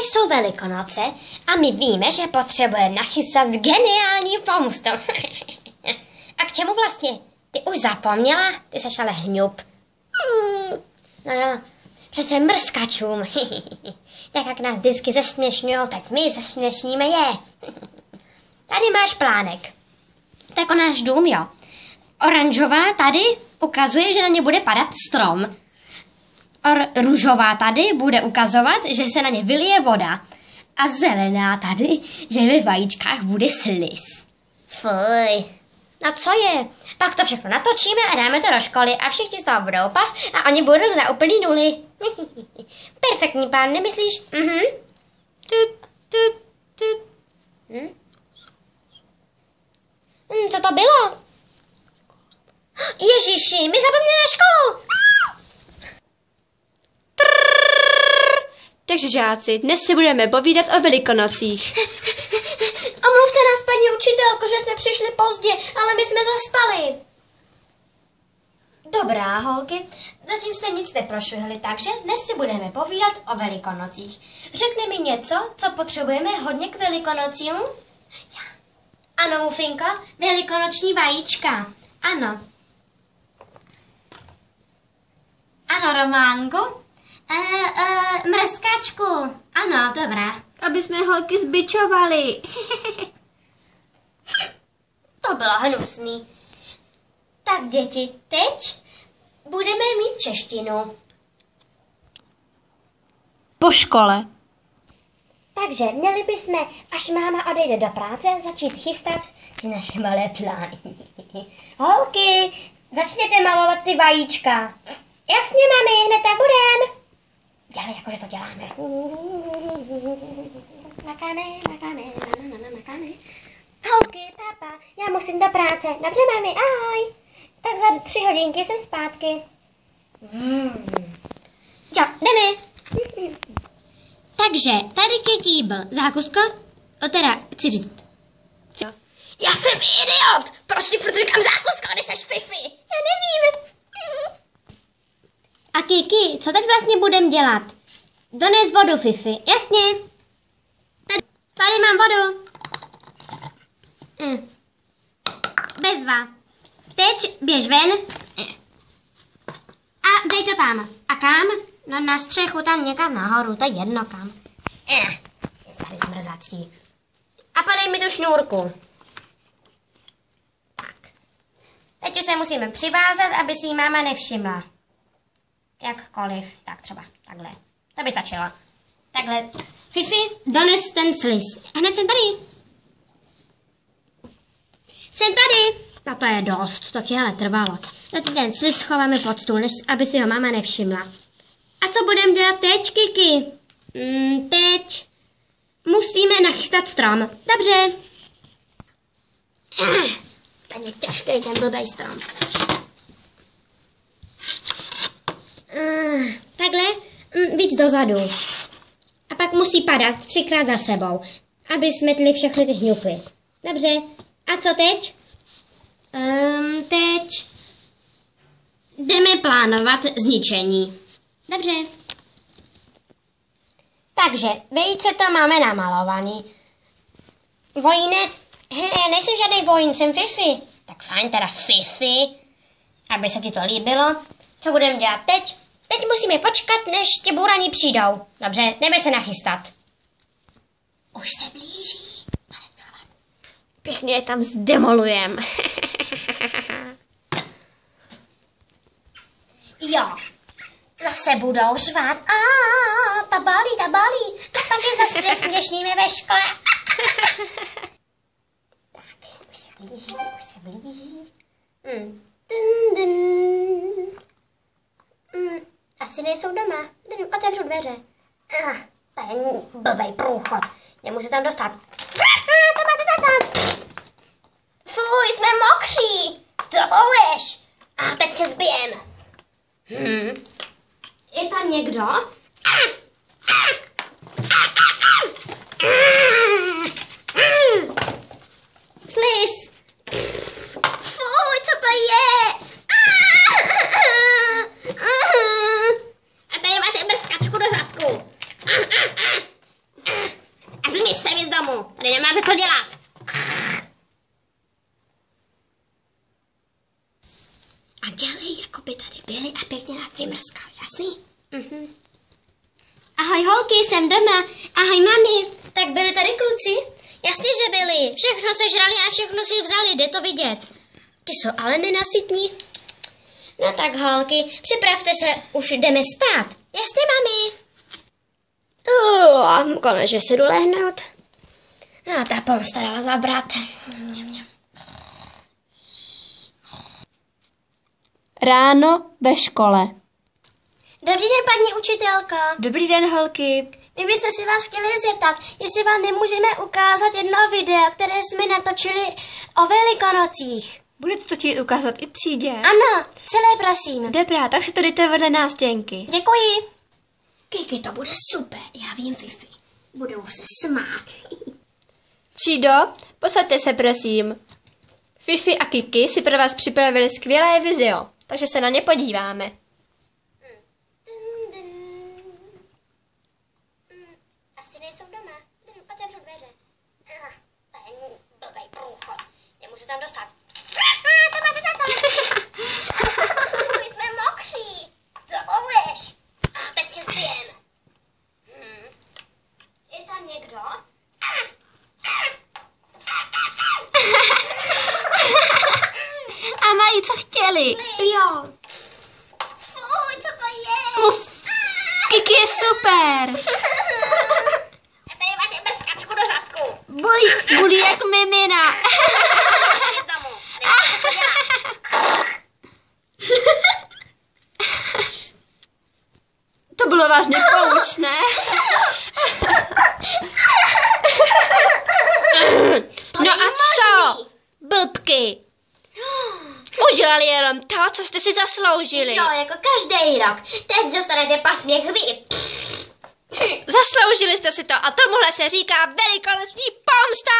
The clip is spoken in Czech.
jsou Velikonoce a my víme, že potřebujeme nachystat geniální pomstu. A k čemu vlastně? Ty už zapomněla? Ty seš ale hňup. No jo, přece mrskačům. Tak jak nás vždycky zesměšňujou, tak my zesměšníme je. Tady máš plánek. To jako náš dům, jo. Oranžová tady ukazuje, že na ně bude padat strom. Růžová tady bude ukazovat, že se na ně vylije voda. A zelená tady, že ve vajíčkách bude sliz. Fuj. No co je? Pak to všechno natočíme a dáme to do školy a všichni z toho budou pav a oni budou za úplný nuly. Perfektní plán, nemyslíš? Co to bylo? Ježiši, my zapomněli na školu. Takže žáci, dnes si budeme povídat o Velikonocích. Omluvte nás, paní učitelko, že jsme přišli pozdě, ale my jsme zaspali. Dobrá, holky, zatím jste nic neprošvihli, takže dnes si budeme povídat o Velikonocích. Řekne mi něco, co potřebujeme hodně k Velikonocím? Ano, Mufinko, velikonoční vajíčka. Ano. Ano, Románku. Mrskačku. Ano, dobrá. Aby jsme holky zbičovali. To bylo hnusný. Tak děti, teď budeme mít češtinu. Po škole. Takže měli bychom, až máma odejde do práce, začít chystat ty naše malé plány. Holky, začněte malovat ty vajíčka. Jasně, mami, hned tak budem. Dělej, jakože to děláme. Makáme. Holky, pápa, já musím do práce. Dobře, mami, ahoj. Tak za 3 hodinky jsem zpátky. Jo, jdeme. Takže, tady Kiki byl zákusko, teda, chci říct. Já jsem idiot! Proč ti furt říkám zákusko, když seš Fifi? Já nevím. A Kiki, co teď vlastně budem dělat? Dones vodu, Fifi, jasně. Tady mám vodu. Bezva. Teď běž ven. A dej to tam. A kam? No na střechu, tam někam nahoru, to je jedno kam. Je tady zmrzací. A podej mi tu šňůrku. Tak. Teď už se musíme přivázat, aby si ji máma nevšimla. Jakkoliv. Tak třeba takhle. To by stačilo. Takhle. Fifi, dones ten sliz. Hned jsem tady. Jsem tady. No to je dost, to ti ale trvalo. Teď ten sliz schováme pod stůl, než aby si ho máma nevšimla. A co budeme dělat teď, Kiki? Teď musíme nachystat strom. Dobře. Ten je těžký, ten blbej strom. Takhle víc dozadu. A pak musí padat 3krát za sebou, aby smetli všechny ty hňupy. Dobře. A co teď? Teď jdeme plánovat zničení. Dobře. Takže, vejce to máme namalovaný. Vojínek, já nejsem žádný vojín, jsem Fifi. Tak fajn, teda Fifi, aby se ti to líbilo. Co budeme dělat teď? Teď musíme počkat, než ti bourani přijdou. Dobře, jdeme se nachystat. Už se blíží. Pěkně je tam zdemolujem. Jo, zase budou řvát. Ta balí. A pak je zase směšníme ve škole. Tak, už se blíží. Asi nejsou doma. Otevřu dveře. To je blbej průchod. Nemůžu tam dostat. To máte zakon. Fuj, jsme mokří. Co boluješ? Teď tě zbijem. Je tam někdo? Sliz. Fuj, co to je? A tady máte mrskačku do zadku. máte co dělat. A dělej, jako by tady byli a pěkně nás vymrskal, jasný? Mhm. Ahoj holky, jsem doma. Ahoj mami. Tak byli tady kluci? Jasně, že byli. Všechno sežrali a všechno si vzali, jde to vidět. Ty jsou ale nenasytní. No tak holky, připravte se, už jdeme spát. Jasně, mami. Konečně se jdu lehnout. No, ta pomsta dala zabrat. Ráno ve škole. Dobrý den, paní učitelko. Dobrý den, holky. My bychom si vás chtěli zeptat, jestli vám nemůžeme ukázat jedno video, které jsme natočili o Velikonocích. Budete to chtít ukázat i třídě? Ano, celé prosím. Dobrá, tak si to dejte vedle nástěnky. Děkuji. Kiki, to bude super, já vím, Fifi. Budou se smát. Třído, posaďte se, prosím. Fifi a Kiki si pro vás připravili skvělé video, takže se na ně podíváme. Asi nejsou doma. Otevřu dveře. To je blbej průchod. Nemůžu tam dostat. To máte za to. My jsme mokří. Zavoleš. Tak tě zbijem. Je tam někdo? A mají, co chtěli? Jo. Fuj, co to je? Kiki je super. A tady máte mrskačku do zadku. Bulí jak mimina. Jdi z domu. Nevíte, co dělat. To bylo vážně poučné. No a co? Blbky. Udělali jenom to, co jste si zasloužili. Jo, jako každý rok. Teď dostanete pasněk vy. Zasloužili jste si to a tomuhle se říká velikonoční pomsta.